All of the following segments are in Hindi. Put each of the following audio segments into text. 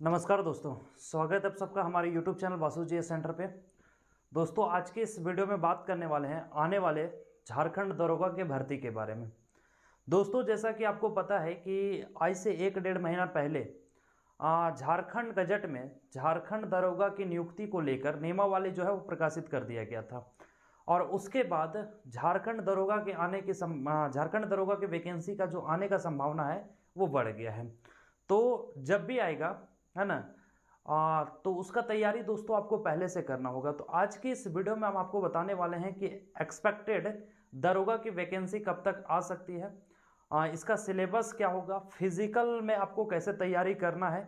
नमस्कार दोस्तों, स्वागत है आप सबका हमारे YouTube चैनल वासु जी सेंटर पे। दोस्तों, आज के इस वीडियो में बात करने वाले हैं आने वाले झारखंड दरोगा के भर्ती के बारे में। दोस्तों, जैसा कि आपको पता है कि आज से 1-1.5 महीना पहले झारखंड गजट में झारखंड दरोगा की नियुक्ति को लेकर नियमावली जो है वो प्रकाशित कर दिया गया था। और उसके बाद झारखंड दरोगा के झारखंड दरोगा के वैकेंसी का जो आने का संभावना है वो बढ़ गया है। तो जब भी आएगा, है ना, तो उसका तैयारी दोस्तों आपको पहले से करना होगा। तो आज की इस वीडियो में हम आपको बताने वाले हैं कि एक्सपेक्टेड दरोगा की वैकेंसी कब तक आ सकती है, इसका सिलेबस क्या होगा, फिजिकल में आपको कैसे तैयारी करना है,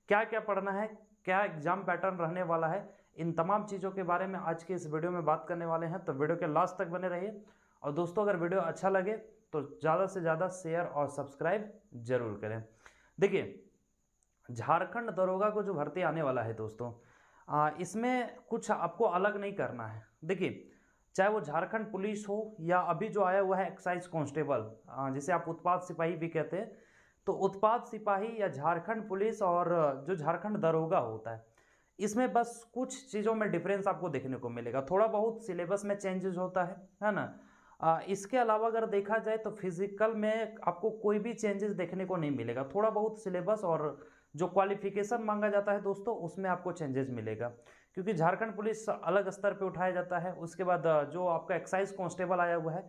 क्या क्या पढ़ना है, क्या एग्जाम पैटर्न रहने वाला है, इन तमाम चीज़ों के बारे में आज के इस वीडियो में बात करने वाले हैं। तो वीडियो के लास्ट तक बने रहिए। और दोस्तों, अगर वीडियो अच्छा लगे तो ज़्यादा से ज़्यादा शेयर और सब्सक्राइब जरूर करें। देखिए, झारखंड दरोगा को जो भर्ती आने वाला है दोस्तों, इसमें कुछ आपको अलग नहीं करना है। देखिए, चाहे वो झारखंड पुलिस हो या अभी जो आया हुआ है एक्साइज कांस्टेबल, जिसे आप उत्पाद सिपाही भी कहते हैं, तो उत्पाद सिपाही या झारखंड पुलिस और जो झारखंड दरोगा होता है, इसमें बस कुछ चीज़ों में डिफरेंस आपको देखने को मिलेगा। थोड़ा बहुत सिलेबस में चेंजेस होता है ना। इसके अलावा अगर देखा जाए तो फिजिकल में आपको कोई भी चेंजेस देखने को नहीं मिलेगा। थोड़ा बहुत सिलेबस और जो क्वालिफिकेशन मांगा जाता है दोस्तों, उसमें आपको चेंजेस मिलेगा, क्योंकि झारखंड पुलिस अलग स्तर पे उठाया जाता है। उसके बाद जो आपका एक्साइज कांस्टेबल आया हुआ है,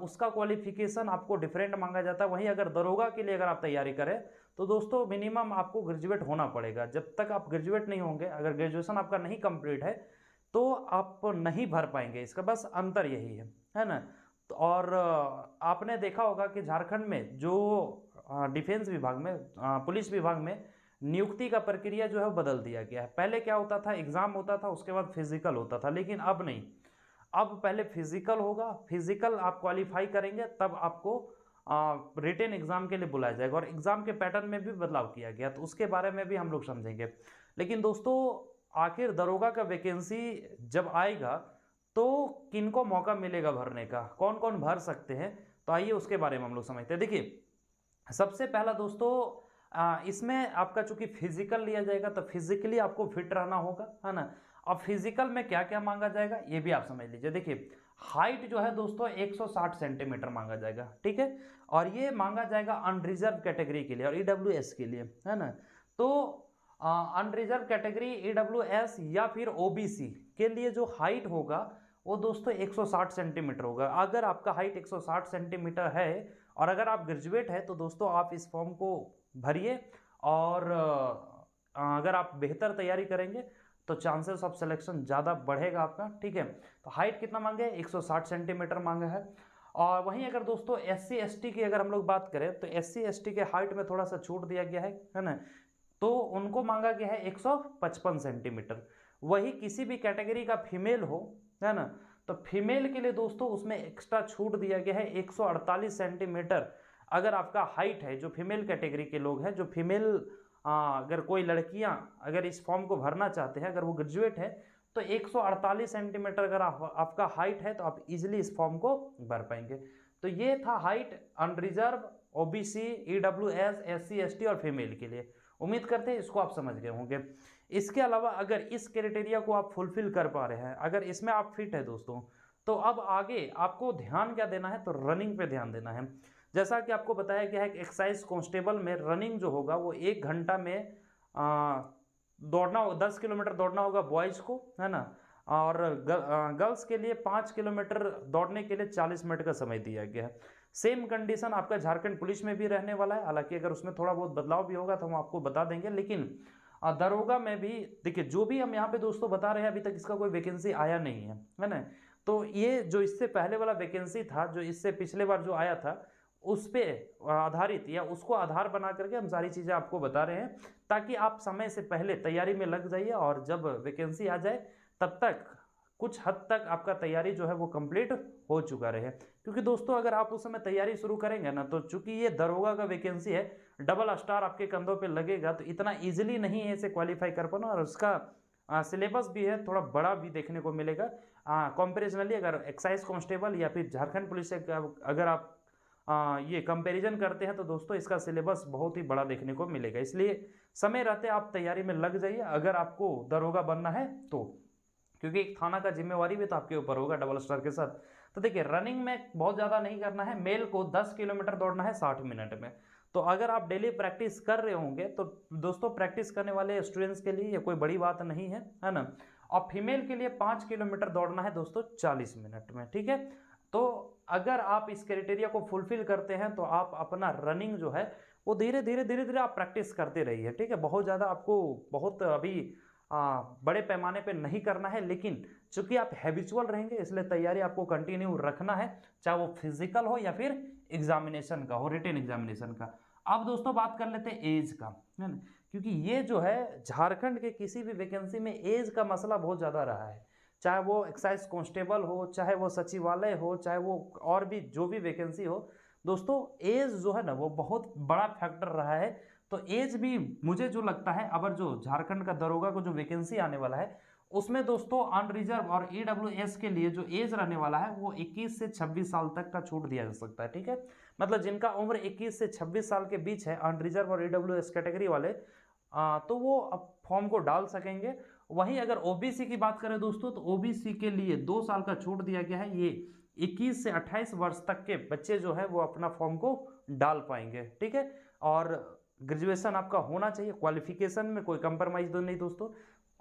उसका क्वालिफिकेशन आपको डिफरेंट मांगा जाता है। वहीं अगर दरोगा के लिए अगर आप तैयारी करें तो दोस्तों मिनिमम आपको ग्रेजुएट होना पड़ेगा। जब तक आप ग्रेजुएट नहीं होंगे, अगर ग्रेजुएशन आपका नहीं कंप्लीट है, तो आप नहीं भर पाएंगे। इसका बस अंतर यही है ना। तो और आपने देखा होगा कि झारखंड में जो डिफेंस विभाग में, पुलिस विभाग में नियुक्ति का प्रक्रिया जो है वो बदल दिया गया है। पहले क्या होता था, एग्जाम होता था, उसके बाद फिजिकल होता था, लेकिन अब नहीं। अब पहले फिजिकल होगा, फिजिकल आप क्वालिफाई करेंगे तब आपको रिटेन एग्जाम के लिए बुलाया जाएगा। और एग्जाम के पैटर्न में भी बदलाव किया गया, तो उसके बारे में भी हम लोग समझेंगे। लेकिन दोस्तों, आखिर दरोगा का वैकेंसी जब आएगा तो किनको मौका मिलेगा भरने का, कौन कौन भर सकते हैं, तो आइए उसके बारे में हम लोग समझते हैं। देखिए, सबसे पहला दोस्तों, इसमें आपका चूंकि फिजिकल लिया जाएगा तो फिजिकली आपको फिट रहना होगा, है ना। अब फिजिकल में क्या क्या मांगा जाएगा ये भी आप समझ लीजिए। देखिए, हाइट जो है दोस्तों 160 सेंटीमीटर मांगा जाएगा, ठीक है। और ये मांगा जाएगा अनरिजर्व कैटेगरी के लिए और ईडब्ल्यूएस के लिए, है ना। तो अनरिजर्व कैटेगरी, ईडब्ल्यूएस या फिर ओबीसी के लिए जो हाइट होगा वो दोस्तों 160 सेंटीमीटर होगा। अगर आपका हाइट 160 सेंटीमीटर है और अगर आप ग्रेजुएट है तो दोस्तों आप इस फॉर्म को भरिए। और अगर आप बेहतर तैयारी करेंगे तो चांसेस ऑफ सिलेक्शन ज़्यादा बढ़ेगा आपका, ठीक है। तो हाइट कितना मांगे, 160 सेंटीमीटर मांगा है। और वहीं अगर दोस्तों एससी एसटी की अगर हम लोग बात करें तो एससी एसटी के हाइट में थोड़ा सा छूट दिया गया है ना। तो उनको मांगा गया है 155 सेंटीमीटर। वही किसी भी कैटेगरी का फीमेल हो, है ना, तो फीमेल के लिए दोस्तों उसमें एक्स्ट्रा छूट दिया गया है 148 सेंटीमीटर। अगर आपका हाइट है, जो फीमेल कैटेगरी के लोग हैं, जो फीमेल, अगर कोई लड़कियां अगर इस फॉर्म को भरना चाहते हैं, अगर वो ग्रेजुएट है, तो 148 सेंटीमीटर अगर आपका हाइट है तो आप इजिली इस फॉर्म को भर पाएंगे। तो ये था height unreserved, OBC, EWS, SC ST और फीमेल के लिए। उम्मीद करते हैं इसको आप समझ गए होंगे। इसके अलावा अगर इस क्राइटेरिया को आप फुलफिल कर पा रहे हैं, अगर इसमें आप फिट है दोस्तों, तो अब आगे आपको ध्यान क्या देना है, तो रनिंग पे ध्यान देना है। जैसा कि आपको बताया गया है कि एक्साइज कांस्टेबल में रनिंग जो होगा वो 1 घंटा में दौड़ना, 10 किलोमीटर दौड़ना होगा बॉयज़ को, है ना। और गर्ल्स के लिए 5 किलोमीटर दौड़ने के लिए 40 मिनट का समय दिया गया है। सेम कंडीशन आपका झारखंड पुलिस में भी रहने वाला है। हालांकि अगर उसमें थोड़ा बहुत बदलाव भी होगा तो हम आपको बता देंगे। लेकिन दरोगा में भी देखिए, जो भी हम यहाँ पे दोस्तों बता रहे हैं, अभी तक इसका कोई वैकेंसी आया नहीं है ना। तो ये जो इससे पहले वाला वैकेंसी था, जो इससे पिछले बार जो आया था, उस पे आधारित या उसको आधार बना करके हम सारी चीज़ें आपको बता रहे हैं, ताकि आप समय से पहले तैयारी में लग जाइए और जब वैकेंसी आ जाए तब तक कुछ हद तक आपका तैयारी जो है वो कंप्लीट हो चुका रहे। क्योंकि दोस्तों अगर आप उस समय तैयारी शुरू करेंगे ना, तो चूंकि ये दरोगा का वैकेंसी है, डबल स्टार आपके कंधों पे लगेगा, तो इतना इजीली नहीं है इसे क्वालिफाई कर पाना। और उसका सिलेबस भी है थोड़ा बड़ा भी देखने को मिलेगा कंपेरिजनली। अगर एक्साइज कांस्टेबल या फिर झारखंड पुलिस से अगर आप ये कंपैरिजन करते हैं तो दोस्तों इसका सिलेबस बहुत ही बड़ा देखने को मिलेगा। इसलिए समय रहते आप तैयारी में लग जाइए अगर आपको दरोगा बनना है तो, क्योंकि एक थाना का जिम्मेवारी भी तो आपके ऊपर होगा डबल स्टार के साथ। तो देखिए रनिंग में बहुत ज़्यादा नहीं करना है, मेल को 10 किलोमीटर दौड़ना है 60 मिनट में। तो अगर आप डेली प्रैक्टिस कर रहे होंगे तो दोस्तों प्रैक्टिस करने वाले स्टूडेंट्स के लिए ये कोई बड़ी बात नहीं है ना। और फीमेल के लिए 5 किलोमीटर दौड़ना है दोस्तों 40 मिनट में, ठीक है। तो अगर आप इस क्राइटेरिया को फुलफिल करते हैं तो आप अपना रनिंग जो है वो धीरे धीरे आप प्रैक्टिस करते रहिए, ठीक है। बहुत ज़्यादा आपको बहुत अभी बड़े पैमाने पे नहीं करना है, लेकिन चूंकि आप हैबिचुअल रहेंगे इसलिए तैयारी आपको कंटिन्यू रखना है, चाहे वो फिजिकल हो या फिर एग्जामिनेशन का हो, रिटन एग्जामिनेशन का। अब दोस्तों बात कर लेते हैं एज का, है ना, क्योंकि ये जो है झारखंड के किसी भी वैकेंसी में एज का मसला बहुत ज़्यादा रहा है, चाहे वो एक्साइज कांस्टेबल हो, चाहे वो सचिवालय हो, चाहे वो और भी जो भी वैकेंसी हो दोस्तों, एज जो है ना वो बहुत बड़ा फैक्टर रहा है। तो एज भी मुझे जो लगता है अगर जो झारखंड का दरोगा को जो वैकेंसी आने वाला है उसमें दोस्तों अनरिजर्व और ईडब्ल्यूएस के लिए जो एज रहने वाला है वो 21 से 26 साल तक का छूट दिया जा सकता है, ठीक है। मतलब जिनका उम्र 21 से 26 साल के बीच है अनरिजर्व और ईडब्ल्यूएस कैटेगरी वाले, तो वो अब फॉर्म को डाल सकेंगे। वहीं अगर ओबीसी की बात करें दोस्तों तो ओबीसी के लिए 2 साल का छूट दिया गया है, ये 21 से 28 वर्ष तक के बच्चे जो है वो अपना फॉर्म को डाल पाएंगे, ठीक है। और ग्रेजुएशन आपका होना चाहिए, क्वालिफिकेशन में कोई कंप्रोमाइज नहीं दोस्तों।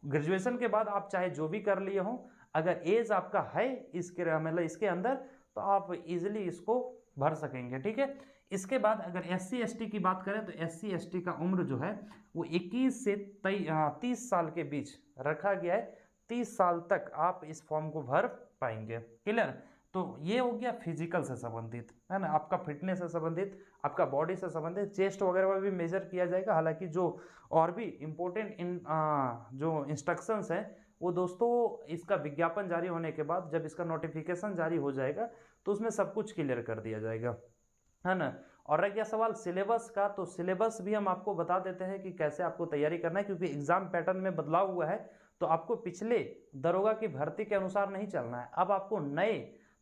ग्रेजुएशन के बाद आप चाहे जो भी कर लिए हो, अगर एज आपका है इसके मतलब इसके अंदर तो आप इजीली इसको भर सकेंगे, ठीक है। इसके बाद अगर SC ST की बात करें तो SC ST का उम्र जो है वो 21 से 30 साल के बीच रखा गया है, 30 साल तक आप इस फॉर्म को भर पाएंगे, क्लियर। तो ये हो गया फिजिकल से संबंधित, है ना, आपका फिटनेस से संबंधित, आपका बॉडी से संबंधित, चेस्ट वगैरह में भी मेजर किया जाएगा। हालांकि जो और भी इम्पोर्टेंट जो इंस्ट्रक्शंस हैं वो दोस्तों इसका विज्ञापन जारी होने के बाद जब इसका नोटिफिकेशन जारी हो जाएगा तो उसमें सब कुछ क्लियर कर दिया जाएगा, है ना। और रह गया सवाल सिलेबस का, तो सिलेबस भी हम आपको बता देते हैं कि कैसे आपको तैयारी करना है, क्योंकि एग्जाम पैटर्न में बदलाव हुआ है तो आपको पिछले दरोगा की भर्ती के अनुसार नहीं चलना है। अब आपको नए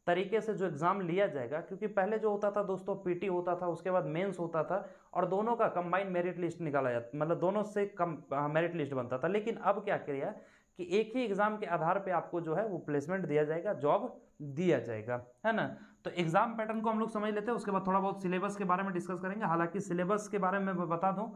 तरीके से जो एग्जाम लिया जाएगा, क्योंकि पहले जो होता था दोस्तों पीटी होता था, उसके बाद मेंस होता था और दोनों का कंबाइंड मेरिट लिस्ट निकाला जाता, मतलब दोनों से कम मेरिट लिस्ट बनता था। लेकिन अब क्या किया कि एक ही एग्जाम के आधार पे आपको जो है वो प्लेसमेंट दिया जाएगा, जॉब दिया जाएगा, है ना। तो एग्जाम पैटर्न को हम लोग समझ लेते हैं, उसके बाद थोड़ा बहुत सिलेबस के बारे में डिस्कस करेंगे। हालांकि सिलेबस के बारे में मैं बता दूं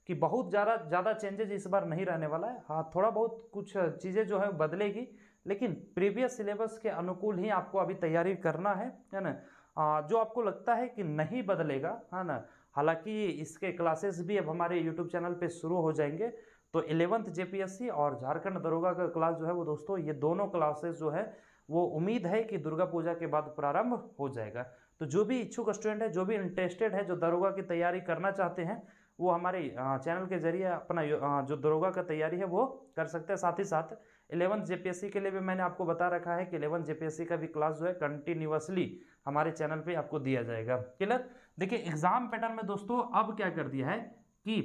कि बहुत ज़्यादा चेंजेज इस बार नहीं रहने वाला है। हाँ, थोड़ा बहुत कुछ चीज़ें जो है बदलेगी, लेकिन प्रीवियस सिलेबस के अनुकूल ही आपको अभी तैयारी करना है ना। जो आपको लगता है कि नहीं बदलेगा, है ना, हालांकि इसके क्लासेस भी अब हमारे यूट्यूब चैनल पे शुरू हो जाएंगे। तो 11th JPSC और झारखंड दरोगा का क्लास जो है वो दोस्तों ये दोनों क्लासेस जो है वो उम्मीद है कि दुर्गा पूजा के बाद प्रारंभ हो जाएगा। तो जो भी इच्छुक स्टूडेंट है, जो भी इंटरेस्टेड है, जो दरोगा की तैयारी करना चाहते हैं, वो हमारे चैनल के जरिए अपना जो दरोगा का तैयारी है वो कर सकते हैं। साथ ही साथ 11th JPSC के लिए भी मैंने आपको बता रखा है कि 11th JPSC का भी क्लास जो है कंटिन्यूअसली हमारे चैनल पे आपको दिया जाएगा, क्लियर। देखिए एग्जाम पैटर्न में दोस्तों अब क्या कर दिया है कि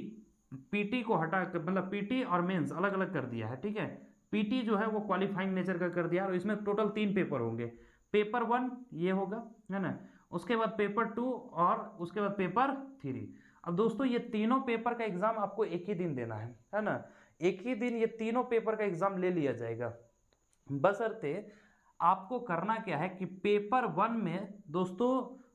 पीटी को हटा कर, मतलब पीटी और मेंस अलग अलग कर दिया है, ठीक है। पीटी जो है वो क्वालिफाइंग नेचर का कर दिया और इसमें टोटल 3 पेपर होंगे। पेपर 1 ये होगा, है ना, उसके बाद पेपर 2 और उसके बाद पेपर 3। अब दोस्तों ये तीनों पेपर का एग्जाम आपको एक ही दिन देना है ना, एक ही दिन ये तीनों पेपर का एग्जाम ले लिया जाएगा। बशर्ते आपको करना क्या है कि पेपर 1 में दोस्तों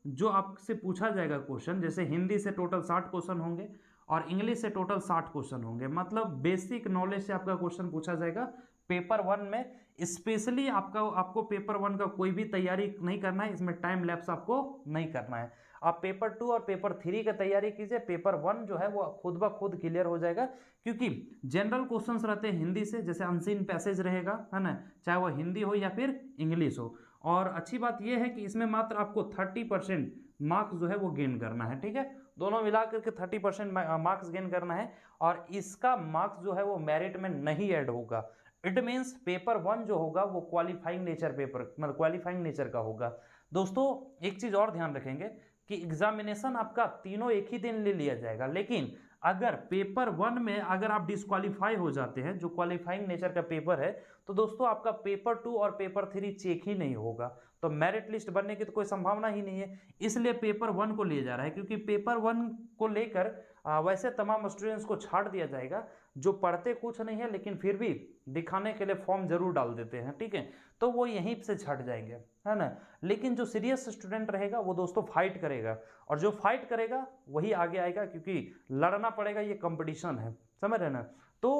जो आपसे पूछा जाएगा क्वेश्चन, जैसे हिंदी से टोटल 60 क्वेश्चन होंगे और इंग्लिश से टोटल 60 क्वेश्चन होंगे, मतलब बेसिक नॉलेज से आपका क्वेश्चन पूछा जाएगा पेपर 1 में। स्पेशली आपको पेपर 1 का कोई भी तैयारी नहीं करना है, इसमें टाइम लैप्स आपको नहीं करना है। आप पेपर 2 और पेपर 3 की तैयारी कीजिए, पेपर 1 जो है वो खुद ब खुद क्लियर हो जाएगा, क्योंकि जनरल क्वेश्चंस रहते हैं हिंदी से, जैसे अनसीन पैसेज रहेगा, है ना, चाहे वो हिंदी हो या फिर इंग्लिश हो। और अच्छी बात यह है कि इसमें मात्र आपको 30% मार्क्स जो है वो गेन करना है, ठीक है, दोनों मिला करके 30% मार्क्स गेन करना है और इसका मार्क्स जो है वो मेरिट में नहीं ऐड होगा। इट मीन्स पेपर 1 जो होगा वो क्वालिफाइंग नेचर पेपर, मतलब क्वालिफाइंग नेचर का होगा। दोस्तों एक चीज और ध्यान रखेंगे कि एग्जामिनेशन आपका तीनों एक ही दिन ले लिया जाएगा, लेकिन अगर पेपर 1 में अगर आप डिस्क्वालीफाई हो जाते हैं, जो क्वालिफाइंग नेचर का पेपर है, तो दोस्तों आपका पेपर 2 और पेपर 3 चेक ही नहीं होगा, तो मेरिट लिस्ट बनने की तो कोई संभावना ही नहीं है। इसलिए पेपर 1 को लिया जा रहा है, क्योंकि पेपर 1 को लेकर वैसे तमाम स्टूडेंट्स को छाड़ दिया जाएगा जो पढ़ते कुछ नहीं है लेकिन फिर भी दिखाने के लिए फॉर्म जरूर डाल देते हैं, ठीक है, तो वो यहीं से छट जाएंगे, है ना। लेकिन जो सीरियस स्टूडेंट रहेगा वो दोस्तों फाइट करेगा, और जो फाइट करेगा वही आगे आएगा, क्योंकि लड़ना पड़ेगा, ये कंपटीशन है, समझ रहे ना। तो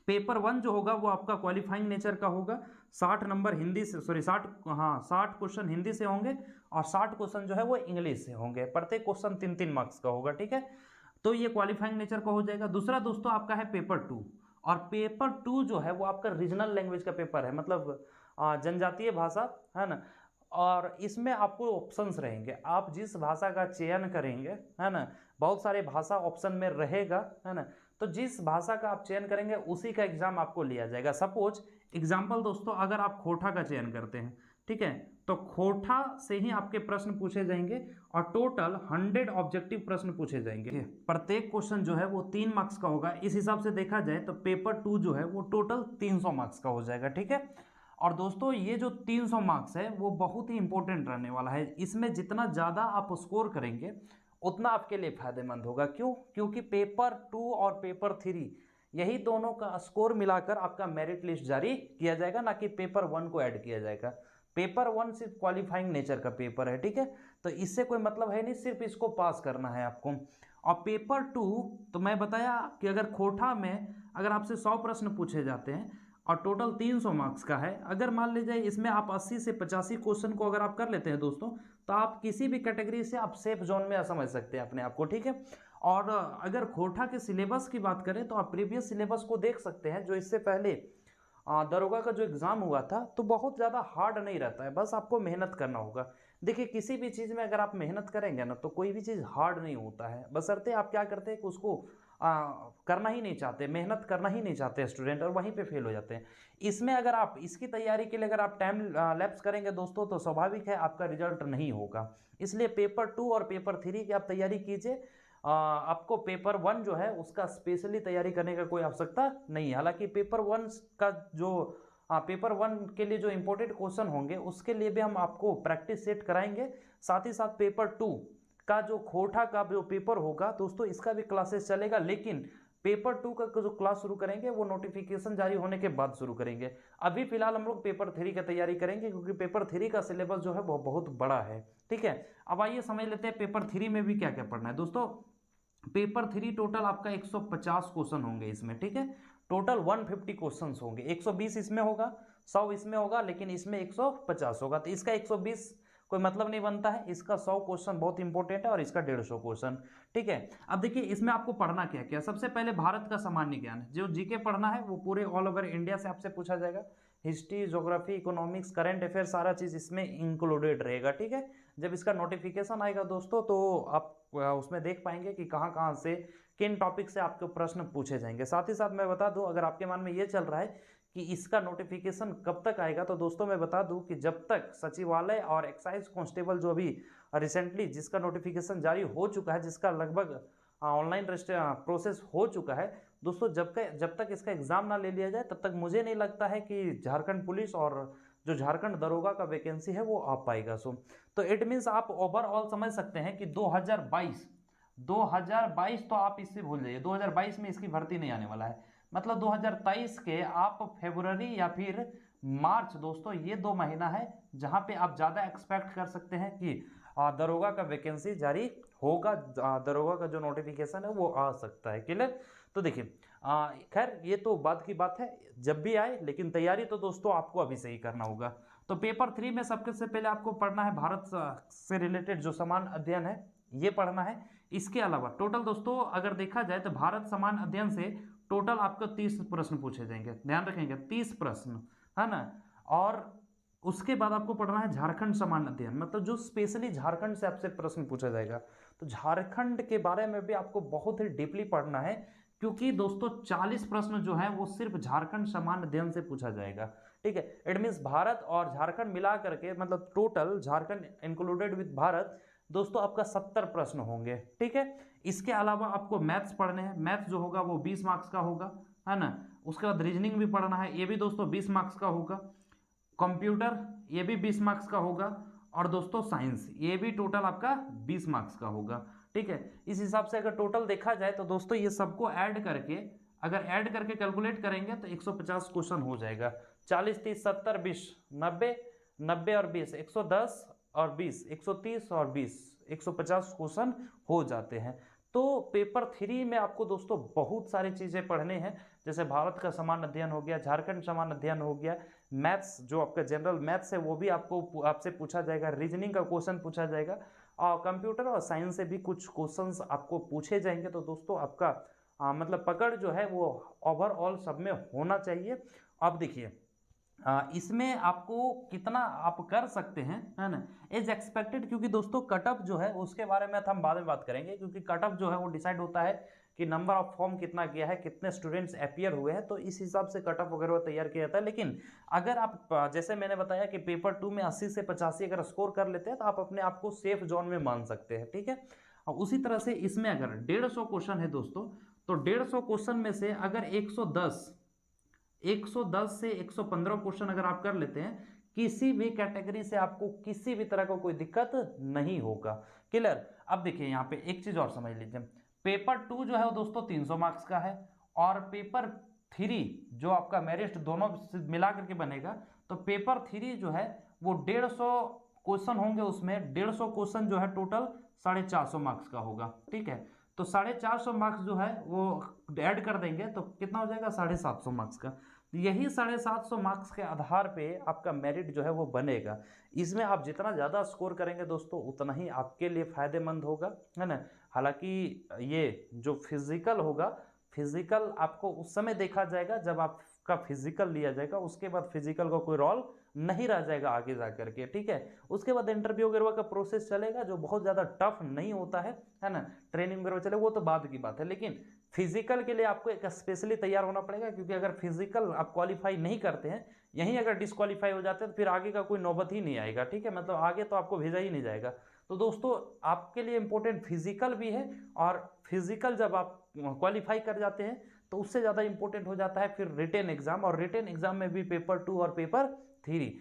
पेपर 1 जो होगा वो आपका क्वालिफाइंग नेचर का होगा, 60 नंबर हिंदी से, सॉरी 60 क्वेश्चन हिंदी से होंगे और 60 क्वेश्चन जो है वो इंग्लिश से होंगे, प्रत्येक क्वेश्चन 3-3 मार्क्स का होगा, ठीक है। तो ये क्वालिफाइंग नेचर का हो जाएगा। दूसरा दोस्तों आपका है पेपर 2, और पेपर 2 जो है वो आपका रीजनल लैंग्वेज का पेपर है, मतलब जनजातीय भाषा, है ना। और इसमें आपको ऑप्शंस रहेंगे, आप जिस भाषा का चयन करेंगे, है ना, बहुत सारे भाषा ऑप्शन में रहेगा, है ना, तो जिस भाषा का आप चयन करेंगे उसी का एग्जाम आपको लिया जाएगा। सपोज एग्जाम्पल दोस्तों, अगर आप खोटा का चयन करते हैं, ठीक है, तो खोटा से ही आपके प्रश्न पूछे जाएंगे और टोटल 100 ऑब्जेक्टिव प्रश्न पूछे जाएंगे। प्रत्येक क्वेश्चन जो है वो 3 मार्क्स का होगा। इस हिसाब से देखा जाए तो पेपर 2 जो है वो टोटल 300 मार्क्स का हो जाएगा, ठीक है। और दोस्तों ये जो 300 मार्क्स है वो बहुत ही इंपॉर्टेंट रहने वाला है। इसमें जितना ज़्यादा आप स्कोर करेंगे उतना आपके लिए फायदेमंद होगा। क्यों? क्योंकि पेपर 2 और पेपर 3 यही दोनों का स्कोर मिलाकर आपका मेरिट लिस्ट जारी किया जाएगा, ना कि पेपर 1 को ऐड किया जाएगा। पेपर 1 सिर्फ क्वालिफाइंग नेचर का पेपर है, ठीक है, तो इससे कोई मतलब है नहीं, सिर्फ इसको पास करना है आपको। और पेपर 2 तो मैं बताया कि अगर खोटा में अगर आपसे 100 प्रश्न पूछे जाते हैं और टोटल 300 मार्क्स का है, अगर मान लीजिए इसमें आप 80 से 85 क्वेश्चन को अगर आप कर लेते हैं दोस्तों, तो आप किसी भी कैटेगरी से आप सेफ जोन में समझ सकते हैं अपने आप को, ठीक है। और अगर खोटा के सिलेबस की बात करें तो आप प्रीवियस सिलेबस को देख सकते हैं, जो इससे पहले दरोगा का जो एग्ज़ाम हुआ था, तो बहुत ज़्यादा हार्ड नहीं रहता है, बस आपको मेहनत करना होगा। देखिए किसी भी चीज़ में अगर आप मेहनत करेंगे ना तो कोई भी चीज़ हार्ड नहीं होता है, बशर्ते आप क्या करते हैं कि उसको करना ही नहीं चाहते, मेहनत करना ही नहीं चाहते स्टूडेंट, और वहीं पे फेल हो जाते हैं। इसमें अगर आप इसकी तैयारी के लिए अगर आप टाइम लैप्स करेंगे दोस्तों, तो स्वाभाविक है आपका रिजल्ट नहीं होगा। इसलिए पेपर 2 और पेपर 3 की आप तैयारी कीजिए। आपको पेपर 1 जो है उसका स्पेशली तैयारी करने का कोई आवश्यकता नहीं है। हालांकि पेपर 1 का जो पेपर 1 के लिए जो इंपॉर्टेंट क्वेश्चन होंगे उसके लिए भी हम आपको प्रैक्टिस सेट कराएंगे। साथ ही साथ पेपर 2 का जो खोटा का जो पेपर होगा दोस्तों, इसका भी क्लासेस चलेगा, लेकिन पेपर 2 का जो क्लास शुरू करेंगे वो नोटिफिकेशन जारी होने के बाद शुरू करेंगे। अभी फिलहाल हम लोग पेपर 3 की तैयारी करेंगे, क्योंकि पेपर 3 का सिलेबस जो है वो बहुत बड़ा है, ठीक है। अब आइए समझ लेते हैं पेपर 3 में भी क्या क्या पढ़ना है दोस्तों। पेपर 3 टोटल आपका 150 क्वेश्चन होंगे इसमें, ठीक है, टोटल 150 क्वेश्चन होंगे। 120 इसमें होगा, 100 इसमें होगा, लेकिन इसमें 150 होगा, तो इसका 120 कोई मतलब नहीं बनता है। इसका 100 क्वेश्चन बहुत इंपॉर्टेंट है और इसका 150 क्वेश्चन, ठीक है। अब देखिए इसमें आपको पढ़ना क्या क्या, सबसे पहले भारत का सामान्य ज्ञान, जो जीके पढ़ना है वो पूरे ऑल ओवर इंडिया से आपसे पूछा जाएगा। History, geography, economics, current affair सारा चीज़ इसमें इंक्लूडेड रहेगा, ठीक है। जब इसका नोटिफिकेशन आएगा दोस्तों तो आप उसमें देख पाएंगे कि कहाँ कहाँ से किन टॉपिक से आपके प्रश्न पूछे जाएंगे। साथ ही साथ मैं बता दूं, अगर आपके मन में ये चल रहा है कि इसका नोटिफिकेशन कब तक आएगा, तो दोस्तों मैं बता दूं कि जब तक सचिवालय और एक्साइज कांस्टेबल जो अभी रिसेंटली जिसका नोटिफिकेशन जारी हो चुका है, जिसका लगभग ऑनलाइन प्रोसेस हो चुका है दोस्तों, जब तक इसका एग्ज़ाम ना ले लिया जाए तब तक मुझे नहीं लगता है कि झारखंड पुलिस और जो झारखंड दरोगा का वैकेंसी है वो आ पाएगा। तो इट मीन्स आप ओवरऑल समझ सकते हैं कि 2022 तो आप इससे भूल जाइए, 2022 में इसकी भर्ती नहीं आने वाला है। मतलब 2023 के आप फरवरी या फिर मार्च दोस्तों, ये 2 महीना है जहां पे आप ज़्यादा एक्सपेक्ट कर सकते हैं कि दरोगा का वैकेंसी जारी होगा, दरोगा का जो नोटिफिकेशन है वो आ सकता है। क्लियर? तो देखिए खैर ये तो बाद की बात है, जब भी आए, लेकिन तैयारी तो दोस्तों आपको अभी से ही करना होगा। तो पेपर 3 में सबसे पहले आपको पढ़ना है भारत से रिलेटेड जो सामान्य अध्ययन है ये पढ़ना है। इसके अलावा टोटल दोस्तों अगर देखा जाए तो भारत सामान्य अध्ययन से टोटल आपको 30 प्रश्न पूछे जाएंगे, ध्यान रखेंगे 30 प्रश्न, है ना। और उसके बाद आपको पढ़ना है झारखंड सामान्य अध्ययन, मतलब जो स्पेशली झारखंड से आपसे प्रश्न पूछा जाएगा। तो झारखंड के बारे में भी आपको बहुत ही डीपली पढ़ना है, क्योंकि दोस्तों 40 प्रश्न जो है वो सिर्फ झारखंड सामान्य अध्ययन से पूछा जाएगा, ठीक है। इट मीन्स भारत और झारखंड मिला करके, मतलब total Jharkhand included with Bharat दोस्तों आपका 70 प्रश्न होंगे, ठीक है। इसके अलावा आपको मैथ्स पढ़ने हैं, मैथ्स जो होगा वो 20 मार्क्स का होगा, है ना। उसके बाद रीजनिंग भी पढ़ना है, ये भी दोस्तों 20 मार्क्स का होगा। कंप्यूटर ये भी 20 मार्क्स का होगा। और दोस्तों साइंस ये भी टोटल आपका 20 मार्क्स का होगा, ठीक है। इस हिसाब से अगर टोटल देखा जाए तो दोस्तों ये सबको ऐड करके, अगर ऐड करके कैलकुलेट करेंगे तो 150 क्वेश्चन हो जाएगा। 40 30 70 20 90, 90 और 20 110 और 20 130 और 20 150 क्वेश्चन हो जाते हैं। तो पेपर 3 में आपको दोस्तों बहुत सारी चीज़ें पढ़ने हैं, जैसे भारत का समान अध्ययन हो गया, झारखंड समान अध्ययन हो गया, मैथ्स जो आपका जनरल मैथ्स है वो भी आपसे पूछा जाएगा, रीजनिंग का क्वेश्चन पूछा जाएगा, और कंप्यूटर और साइंस से भी कुछ क्वेश्चंस आपको पूछे जाएंगे। तो दोस्तों आपका मतलब पकड़ जो है वो ओवरऑल सब में होना चाहिए। अब देखिए इसमें आपको कितना आप कर सकते हैं, है ना, एज एक्सपेक्टेड, क्योंकि दोस्तों कटअप जो है उसके बारे में हम बाद में बात करेंगे, क्योंकि कटअप जो है वो डिसाइड होता है कि नंबर ऑफ फॉर्म कितना गया है, कितने स्टूडेंट्स अपीयर हुए हैं, तो इस हिसाब से कटअप वगैरह तैयार किया जाता है। लेकिन अगर आप जैसे मैंने बताया कि पेपर 2 में 80 से 85 अगर स्कोर कर लेते हैं तो आप अपने आप को सेफ जोन में मान सकते हैं, ठीक है। और उसी तरह से इसमें अगर 150 क्वेश्चन है दोस्तों, तो 150 क्वेश्चन में से अगर 110 से 115 क्वेश्चन अगर आप कर लेते हैं, किसी भी कैटेगरी से आपको किसी भी तरह का कोई दिक्कत नहीं होगा। क्लियर। अब देखिए यहाँ पे एक चीज और समझ लीजिए, पेपर 2 जो है वो दोस्तों 300 मार्क्स का है, और पेपर 3 जो आपका मेरिट दोनों मिला करके बनेगा, तो पेपर 3 जो है वो 150 क्वेश्चन होंगे, उसमें 150 क्वेश्चन जो है टोटल 450 मार्क्स का होगा, ठीक है। तो 450 मार्क्स जो है वो ऐड कर देंगे तो कितना हो जाएगा 750 मार्क्स का। यही 750 मार्क्स के आधार पे आपका मेरिट जो है वो बनेगा। इसमें आप जितना ज़्यादा स्कोर करेंगे दोस्तों उतना ही आपके लिए फायदेमंद होगा, है ना। हालांकि ये जो फिजिकल होगा, फिजिकल आपको उस समय देखा जाएगा जब आपका फिजिकल लिया जाएगा, उसके बाद फिजिकल का कोई रोल नहीं रह जाएगा आगे जा करके, ठीक है। उसके बाद इंटरव्यू वगैरह का प्रोसेस चलेगा जो बहुत ज़्यादा टफ नहीं होता है ना, ट्रेनिंग वगैरह चले वो तो बाद की बात है। लेकिन फिजिकल के लिए आपको एक स्पेशली तैयार होना पड़ेगा, क्योंकि अगर फिजिकल आप क्वालिफाई नहीं करते हैं, यहीं अगर डिस्क्वालीफाई हो जाते हैं तो फिर आगे का कोई नौबत ही नहीं आएगा, ठीक है। मतलब आगे तो आपको भेजा ही नहीं जाएगा। तो दोस्तों आपके लिए इंपॉर्टेंट फिजिकल भी है, और फिजिकल जब आप क्वालिफाई कर जाते हैं तो उससे ज़्यादा इंपॉर्टेंट हो जाता है फिर रिटेन एग्जाम, और रिटेन एग्जाम में भी पेपर 2 और पेपर 3।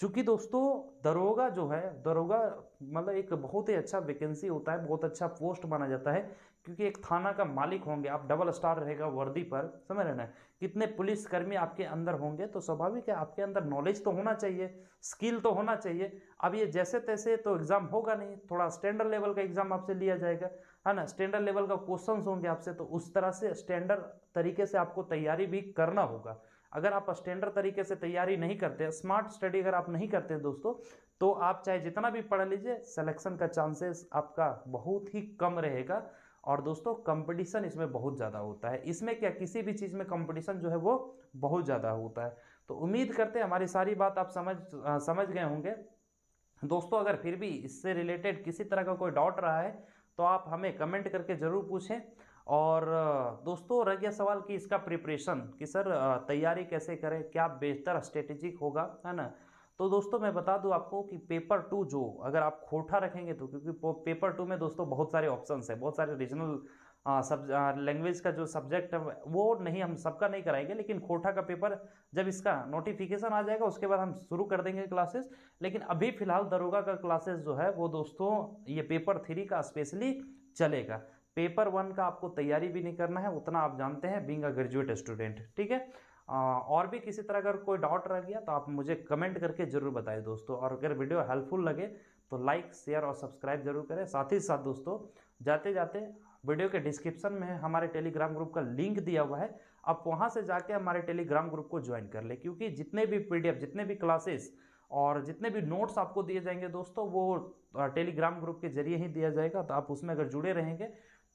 चूंकि दोस्तों दरोगा जो है, दरोगा मतलब एक बहुत ही अच्छा वैकेंसी होता है, बहुत अच्छा पोस्ट माना जाता है, क्योंकि एक थाना का मालिक होंगे आप, डबल स्टार रहेगा वर्दी पर, समझ रहे ना, कितने पुलिसकर्मी आपके अंदर होंगे, तो स्वाभाविक है आपके अंदर नॉलेज तो होना चाहिए, स्किल तो होना चाहिए। अब ये जैसे तैसे तो एग्जाम होगा नहीं, थोड़ा स्टैंडर्ड लेवल का एग्जाम आपसे लिया जाएगा, है ना, स्टैंडर्ड लेवल का क्वेश्चन होंगे आपसे, तो उस तरह से स्टैंडर्ड तरीके से आपको तैयारी भी करना होगा। अगर आप स्टैंडर्ड तरीके से तैयारी नहीं करते, स्मार्ट स्टडी अगर आप नहीं करते दोस्तों, तो आप चाहे जितना भी पढ़ लीजिए, सिलेक्शन का चांसेस आपका बहुत ही कम रहेगा। और दोस्तों कंपटीशन इसमें बहुत ज़्यादा होता है, इसमें क्या किसी भी चीज़ में कंपटीशन जो है वो बहुत ज़्यादा होता है। तो उम्मीद करते हैं हमारी सारी बात आप समझ गए होंगे दोस्तों। अगर फिर भी इससे रिलेटेड किसी तरह का कोई डाउट रहा है तो आप हमें कमेंट करके ज़रूर पूछें। और दोस्तों रह गया सवाल कि इसका प्रिपरेशन, कि सर तैयारी कैसे करें, क्या बेहतर स्ट्रेटेजिक होगा, है ना। तो दोस्तों मैं बता दूं आपको कि पेपर 2 जो अगर आप खोटा रखेंगे तो, क्योंकि पेपर 2 में दोस्तों बहुत सारे ऑप्शंस है, बहुत सारे रीजनल लैंग्वेज का जो सब्जेक्ट है वो नहीं, हम सबका नहीं कराएंगे, लेकिन खोटा का पेपर जब इसका नोटिफिकेशन आ जाएगा उसके बाद हम शुरू कर देंगे क्लासेस। लेकिन अभी फिलहाल दरोगा का क्लासेस जो है वो दोस्तों ये पेपर 3 का स्पेशली चलेगा। पेपर 1 का आपको तैयारी भी नहीं करना है, उतना आप जानते हैं बीइंग अ ग्रेजुएट स्टूडेंट, ठीक है। और भी किसी तरह अगर कोई डाउट रह गया तो आप मुझे कमेंट करके जरूर बताएं दोस्तों। और अगर वीडियो हेल्पफुल लगे तो लाइक शेयर और सब्सक्राइब जरूर करें। साथ ही साथ दोस्तों जाते जाते वीडियो के डिस्क्रिप्शन में हमारे टेलीग्राम ग्रुप का लिंक दिया हुआ है, आप वहाँ से जाके हमारे टेलीग्राम ग्रुप को ज्वाइन कर ले, क्योंकि जितने भी PDF, जितने भी क्लासेस और जितने भी नोट्स आपको दिए जाएंगे दोस्तों वो टेलीग्राम ग्रुप के जरिए ही दिया जाएगा। तो आप उसमें अगर जुड़े रहेंगे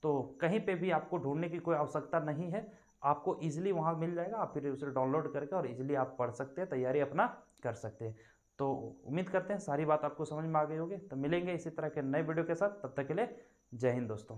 तो कहीं पे भी आपको ढूंढने की कोई आवश्यकता नहीं है, आपको इजीली वहाँ मिल जाएगा, आप फिर उसे डाउनलोड करके और इजीली आप पढ़ सकते हैं, तैयारी अपना कर सकते हैं। तो उम्मीद करते हैं सारी बात आपको समझ में आ गई होगी। तो मिलेंगे इसी तरह के नए वीडियो के साथ, तब तक के लिए जय हिंद दोस्तों।